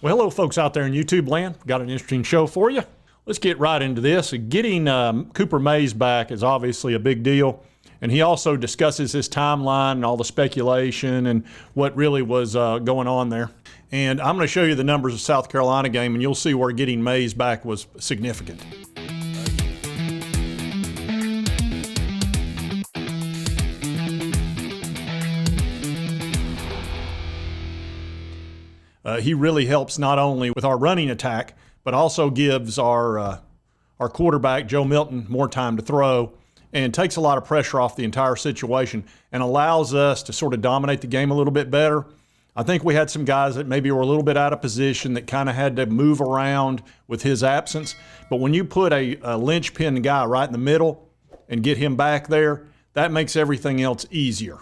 Well, hello, folks out there in YouTube land. Got an interesting show for you. Let's get right into this. Getting Cooper Mays back is obviously a big deal. And he also discusses his timeline and all the speculation and what really was going on there. And I'm going to show you the numbers of South Carolina game, and you'll see where getting Mays back was significant. He really helps not only with our running attack, but also gives our quarterback, Joe Milton, more time to throw and takes a lot of pressure off the entire situation and allows us to sort of dominate the game a little bit better. I think we had some guys that maybe were a little bit out of position that kind of had to move around with his absence. But when you put a linchpin guy right in the middle and get him back there, that makes everything else easier.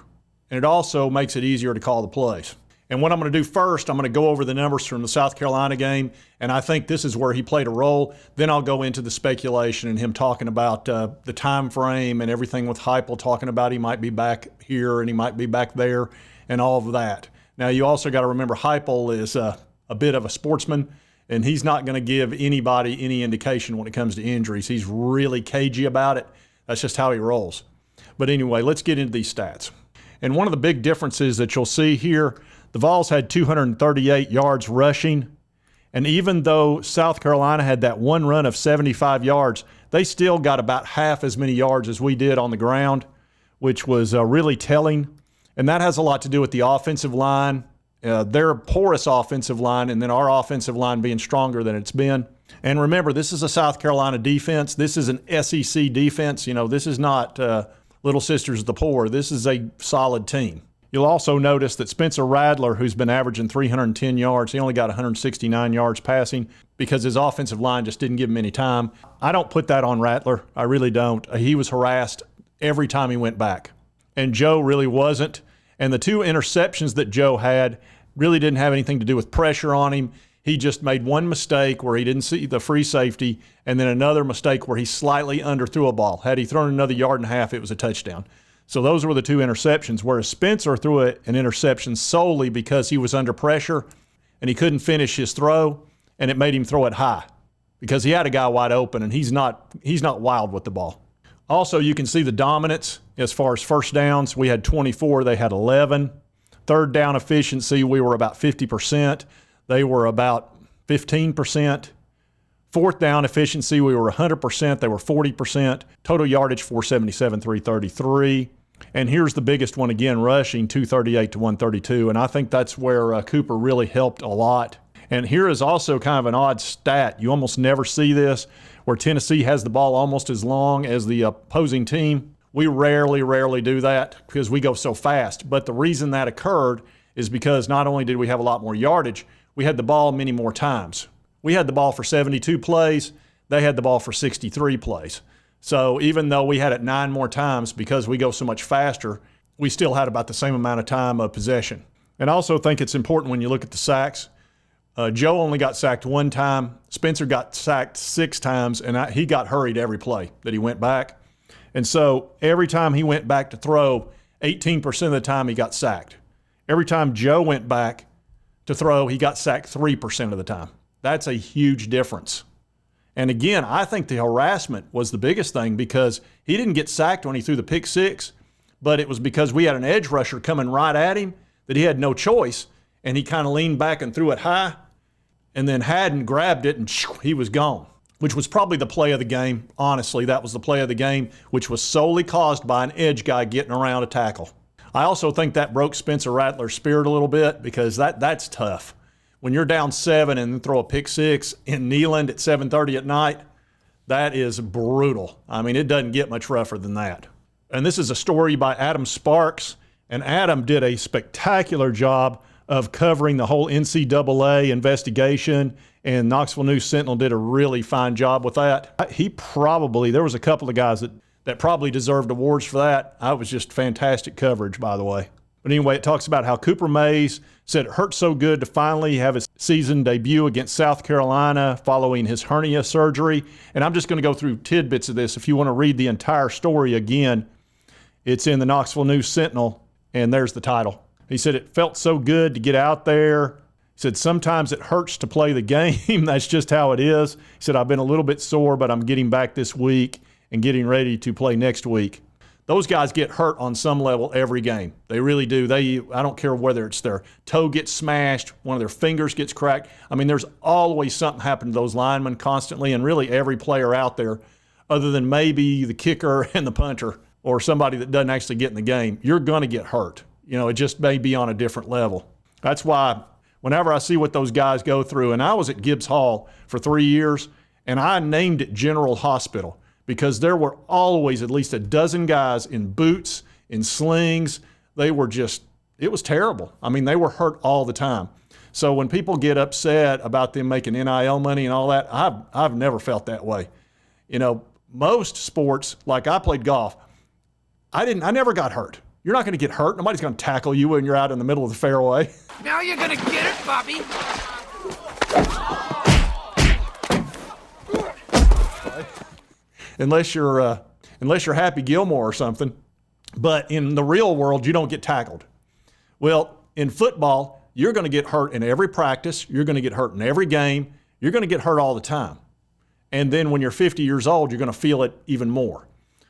And it also makes it easier to call the plays. And what I'm going to do first, I'm going to go over the numbers from the South Carolina game, and I think this is where he played a role. Then I'll go into the speculation and him talking about the time frame and everything with Heupel, talking about he might be back here and he might be back there and all of that. Now, you also got to remember Heupel is a bit of a sportsman, and he's not going to give anybody any indication when it comes to injuries. He's really cagey about it. That's just how he rolls. But anyway, let's get into these stats. And one of the big differences that you'll see here, the Vols had 238 yards rushing, and even though South Carolina had that one run of 75 yards, they still got about half as many yards as we did on the ground, which was really telling. And that has a lot to do with the offensive line, their porous offensive line, and then our offensive line being stronger than it's been. And remember, this is a South Carolina defense. This is an SEC defense. You know, this is not Little Sisters of the Poor. This is a solid team. You'll also notice that Spencer Rattler, who's been averaging 310 yards, he only got 169 yards passing because his offensive line just didn't give him any time. I don't put that on Rattler. I really don't. He was harassed every time he went back. And Joe really wasn't. And the two interceptions that Joe had really didn't have anything to do with pressure on him. He just made one mistake where he didn't see the free safety, and then another mistake where he slightly underthrew a ball. Had he thrown another yard and a half, it was a touchdown. So those were the two interceptions, whereas Spencer threw an interception solely because he was under pressure and he couldn't finish his throw, and it made him throw it high because he had a guy wide open, and he's not wild with the ball. Also, you can see the dominance as far as first downs. We had 24, they had 11. Third down efficiency, we were about 50%. They were about 15%. Fourth down efficiency, we were 100%. They were 40%. Total yardage, 477, 333. And here's the biggest one again, rushing, 238 to 132. And I think that's where Cooper really helped a lot. And here is also kind of an odd stat. You almost never see this, where Tennessee has the ball almost as long as the opposing team. We rarely do that because we go so fast. But the reason that occurred is because not only did we have a lot more yardage, we had the ball many more times. We had the ball for 72 plays. They had the ball for 63 plays. So even though we had it 9 more times because we go so much faster, we still had about the same amount of time of possession. And I also think it's important when you look at the sacks. Joe only got sacked 1 time. Spencer got sacked 6 times, and he got hurried every play that he went back. And so every time he went back to throw, 18% of the time he got sacked. Every time Joe went back to throw, he got sacked 3% of the time. That's a huge difference. And again, I think the harassment was the biggest thing because he didn't get sacked when he threw the pick 6, but it was because we had an edge rusher coming right at him that he had no choice, and he kind of leaned back and threw it high, and then Haddon grabbed it, and he was gone, which was probably the play of the game. Honestly, that was the play of the game, which was solely caused by an edge guy getting around a tackle. I also think that broke Spencer Rattler's spirit a little bit because that's tough. When you're down 7 and then throw a pick 6 in Neyland at 7:30 at night, that is brutal. I mean, it doesn't get much rougher than that. And this is a story by Adam Sparks, and Adam did a spectacular job of covering the whole NCAA investigation, and Knoxville News Sentinel did a really fine job with that. There was a couple of guys that probably deserved awards for that. I was just fantastic coverage, by the way. But anyway, it talks about how Cooper Mays said it hurt so good to finally have his season debut against South Carolina following his hernia surgery. And I'm just going to go through tidbits of this. If you want to read the entire story again, it's in the Knoxville News Sentinel, and there's the title. He said it felt so good to get out there. said, sometimes it hurts to play the game. That's just how it is. He said, I've been a little bit sore, but I'm getting back this week and getting ready to play next week. Those guys get hurt on some level every game. They really do. I don't care whether it's their toe gets smashed, one of their fingers gets cracked. I mean, there's always something happening to those linemen constantly, and really every player out there, other than maybe the kicker and the punter or somebody that doesn't actually get in the game, you're going to get hurt. You know, it just may be on a different level. That's why whenever I see what those guys go through, and I was at Gibbs Hall for 3 years, and I named it General Hospital, because there were always at least a dozen guys in boots, in slings. They were just, it was terrible. I mean, they were hurt all the time. So when people get upset about them making NIL money and all that, I've never felt that way. You know, most sports, like I played golf, I never got hurt. You're not going to get hurt. Nobody's going to tackle you when you're out in the middle of the fairway. Now you're going to get it, Bobby. Unless you're Happy Gilmore or something. But in the real world, you don't get tackled. Well, in football, you're going to get hurt in every practice. You're going to get hurt in every game. You're going to get hurt all the time. And then when you're 50 years old, you're going to feel it even more.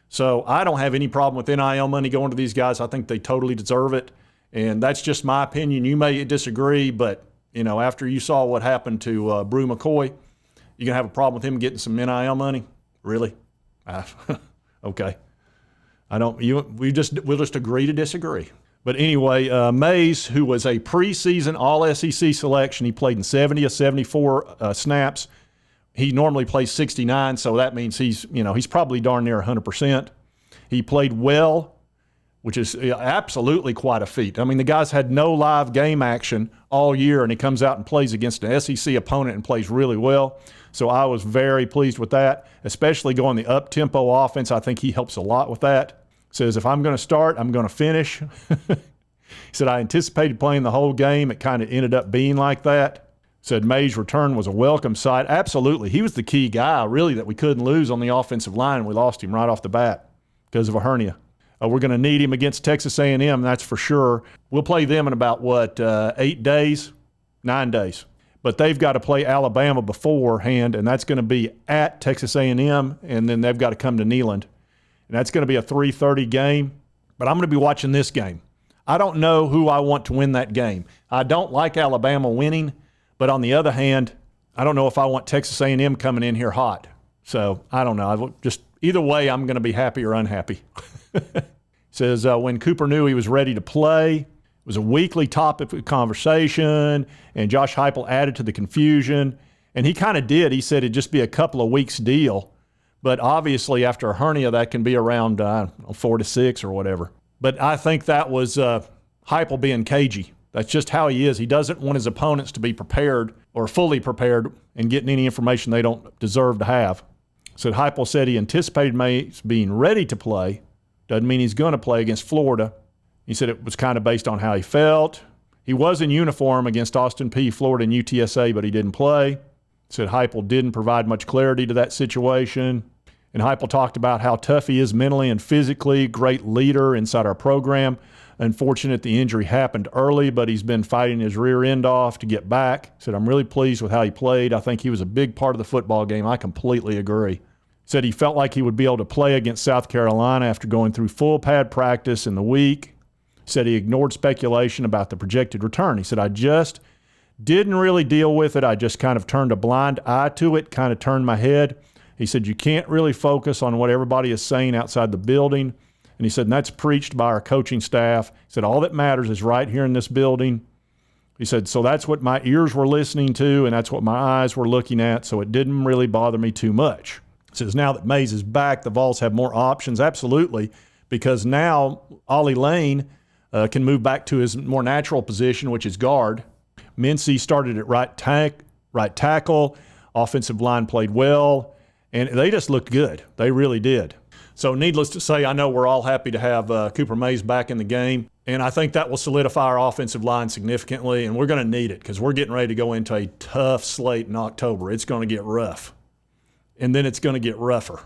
So I don't have any problem with NIL money going to these guys. I think they totally deserve it. And that's just my opinion. You may disagree, but, you know, after you saw what happened to Brew McCoy, you going to have a problem with him getting some NIL money? Really? Okay. We'll just agree to disagree. But anyway, Mays, who was a preseason All-SEC selection, he played in 70 of 74 snaps. He normally plays 69, so that means he's probably darn near 100%. He played well, which is absolutely quite a feat. I mean, the guy's had no live game action all year, and he comes out and plays against an SEC opponent and plays really well. So I was very pleased with that, especially going the up-tempo offense. I think he helps a lot with that. Says, if I'm going to start, I'm going to finish. He said, I anticipated playing the whole game. It kind of ended up being like that. Said Mays' return was a welcome sight. Absolutely. He was the key guy, really, that we couldn't lose on the offensive line. We lost him right off the bat because of a hernia. We're going to need him against Texas A&M, that's for sure. We'll play them in about, 9 days? But they've got to play Alabama beforehand, and that's going to be at Texas A&M, and then they've got to come to Neyland. And that's going to be a 3:30 game. But I'm going to be watching this game. I don't know who I want to win that game. I don't like Alabama winning, but on the other hand, I don't know if I want Texas A&M coming in here hot. So I don't know. Either way, I'm going to be happy or unhappy. Says when Cooper knew he was ready to play, it was a weekly topic of conversation, and Josh Heupel added to the confusion. And he kind of did. He said it'd just be a couple of weeks deal. But obviously, after a hernia, that can be around 4 to 6 or whatever. But I think that was Heupel being cagey. That's just how he is. He doesn't want his opponents to be prepared or fully prepared and getting any information they don't deserve to have. So Heupel said he anticipated Mays being ready to play. Doesn't mean he's going to play against Florida. He said it was kind of based on how he felt. He was in uniform against Austin Peay, Florida, and UTSA, but he didn't play. Said Heupel didn't provide much clarity to that situation. And Heupel talked about how tough he is mentally and physically, great leader inside our program. Unfortunate the injury happened early, but he's been fighting his rear end off to get back. Said, I'm really pleased with how he played. I think he was a big part of the football game. I completely agree. Said he felt like he would be able to play against South Carolina after going through full pad practice in the week. Said he ignored speculation about the projected return. He said, I just didn't really deal with it. I just kind of turned a blind eye to it, kind of turned my head. He said, you can't really focus on what everybody is saying outside the building. And he said, and that's preached by our coaching staff. He said, all that matters is right here in this building. He said, so that's what my ears were listening to, and that's what my eyes were looking at, so it didn't really bother me too much. He says, now that Mays is back, the Vols have more options. Absolutely, because now Ollie Lane can move back to his more natural position, which is guard. Mincy started at right tackle. Offensive line played well, and they just looked good. They really did. So needless to say, I know we're all happy to have Cooper Mays back in the game, and I think that will solidify our offensive line significantly, and we're going to need it because we're getting ready to go into a tough slate in October. It's going to get rough, and then it's going to get rougher.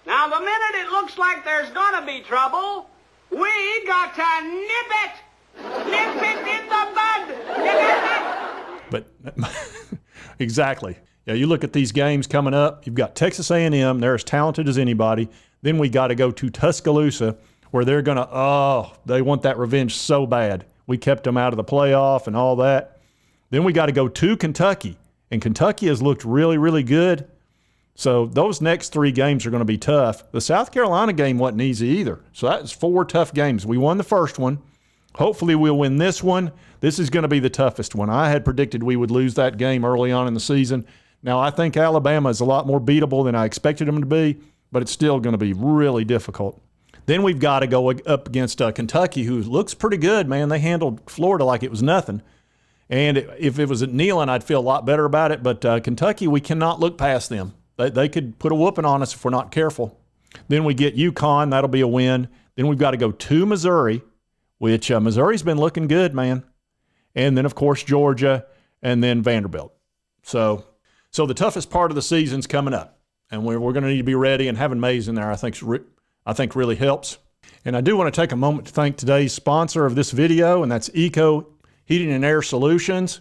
Now, the minute it looks like there's going to be trouble, we got to nip it. Nip it in the bud. Nip it. But exactly. Yeah, you look at these games coming up. You've got Texas A&M. They're as talented as anybody. Then we got to go to Tuscaloosa, where they're going to, they want that revenge so bad. We kept them out of the playoff and all that. Then we got to go to Kentucky, and Kentucky has looked really, really good. So those next 3 games are going to be tough. The South Carolina game wasn't easy either. So that's 4 tough games. We won the first one. Hopefully we'll win this one. This is going to be the toughest one. I had predicted we would lose that game early on in the season. Now, I think Alabama is a lot more beatable than I expected them to be, but it's still going to be really difficult. Then we've got to go up against Kentucky, who looks pretty good, man. They handled Florida like it was nothing. And if it was at Neyland, I'd feel a lot better about it. But Kentucky, we cannot look past them. They could put a whooping on us if we're not careful. Then we get UConn. That'll be a win. Then we've got to go to Missouri, which Missouri's been looking good, man. And then, of course, Georgia, and then Vanderbilt. So the toughest part of the season's coming up, and we're going to need to be ready. And having Mays in there, I think really helps. And I do want to take a moment to thank today's sponsor of this video, and that's Eco Heating and Air Solutions.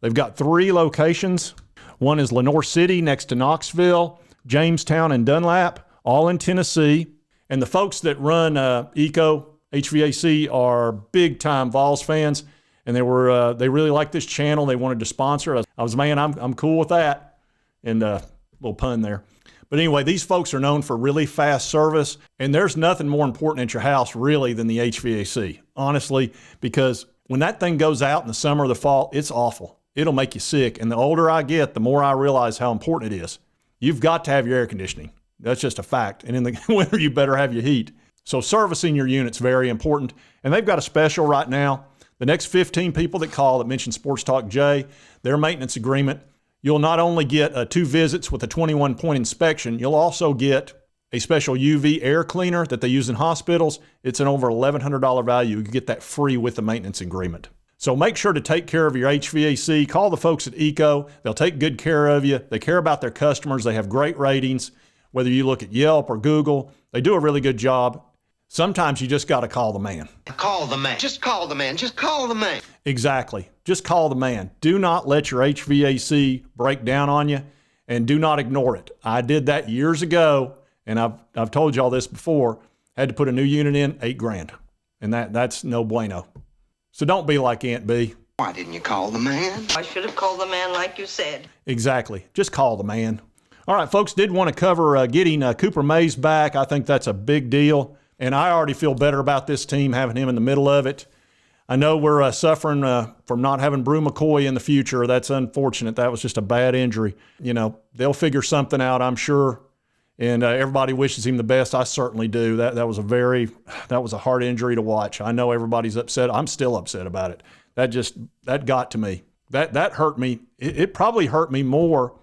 They've got 3 locations. One is Lenoir City next to Knoxville, Jamestown, and Dunlap, all in Tennessee. And the folks that run Eco HVAC are big-time Vols fans, and they really like this channel. They wanted to sponsor us. I was, man, I'm cool with that. And a little pun there. But anyway, these folks are known for really fast service, and there's nothing more important at your house really than the HVAC, honestly, because when that thing goes out in the summer or the fall, it's awful. It'll make you sick. And the older I get, the more I realize how important it is. You've got to have your air conditioning. That's just a fact. And in the winter, you better have your heat. So servicing your unit's very important. And they've got a special right now. The next 15 people that call that mention Sports Talk Jay, their maintenance agreement, you'll not only get 2 visits with a 21-point inspection, you'll also get a special UV air cleaner that they use in hospitals. It's an over $1,100 value. You can get that free with the maintenance agreement. So make sure to take care of your HVAC. Call the folks at Eco. They'll take good care of you. They care about their customers. They have great ratings. Whether you look at Yelp or Google, they do a really good job. Sometimes you just got to call the man. Call the man. Just call the man. Just call the man. Exactly. Just call the man. Do not let your HVAC break down on you, and do not ignore it. I did that years ago, and I've told you all this before. Had to put a new unit in, $8,000, and that's no bueno. So don't be like Aunt B. Why didn't you call the man? I should have called the man like you said. Exactly. Just call the man. All right, folks, did want to cover getting Cooper Mays back. I think that's a big deal. And I already feel better about this team having him in the middle of it. I know we're suffering from not having Brew McCoy in the future. That's unfortunate. That was just a bad injury. You know, they'll figure something out, I'm sure. And everybody wishes him the best. I certainly do. That was a hard injury to watch. I know everybody's upset. I'm still upset about it. That got to me. That hurt me. It probably hurt me more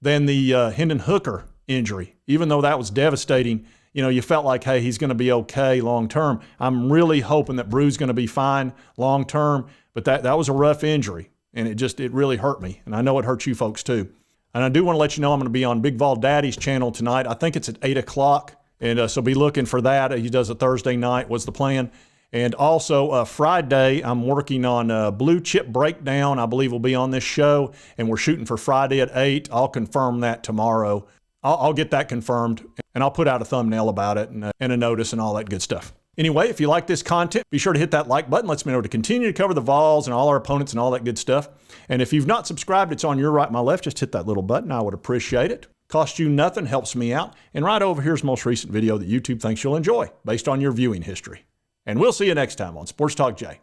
than the Hendon Hooker injury, even though that was devastating. You know, you felt like, hey, he's going to be okay long term. I'm really hoping that Brew's going to be fine long term, but that was a rough injury, and it really hurt me, and I know it hurts you folks too. And I do want to let you know I'm going to be on Big Vol Daddy's channel tonight. I think it's at 8 o'clock, and so be looking for that. He does a Thursday night, was the plan. And also Friday, I'm working on Blue Chip Breakdown. I believe will be on this show, and we're shooting for Friday at 8. I'll confirm that tomorrow. I'll get that confirmed, and I'll put out a thumbnail about it and a notice and all that good stuff. Anyway, if you like this content, be sure to hit that like button. Lets me know to continue to cover the Vols and all our opponents and all that good stuff. And if you've not subscribed, it's on your right, my left. Just hit that little button. I would appreciate it. Costs you nothing, helps me out. And right over here's the most recent video that YouTube thinks you'll enjoy based on your viewing history. And we'll see you next time on Sports Talk Jay.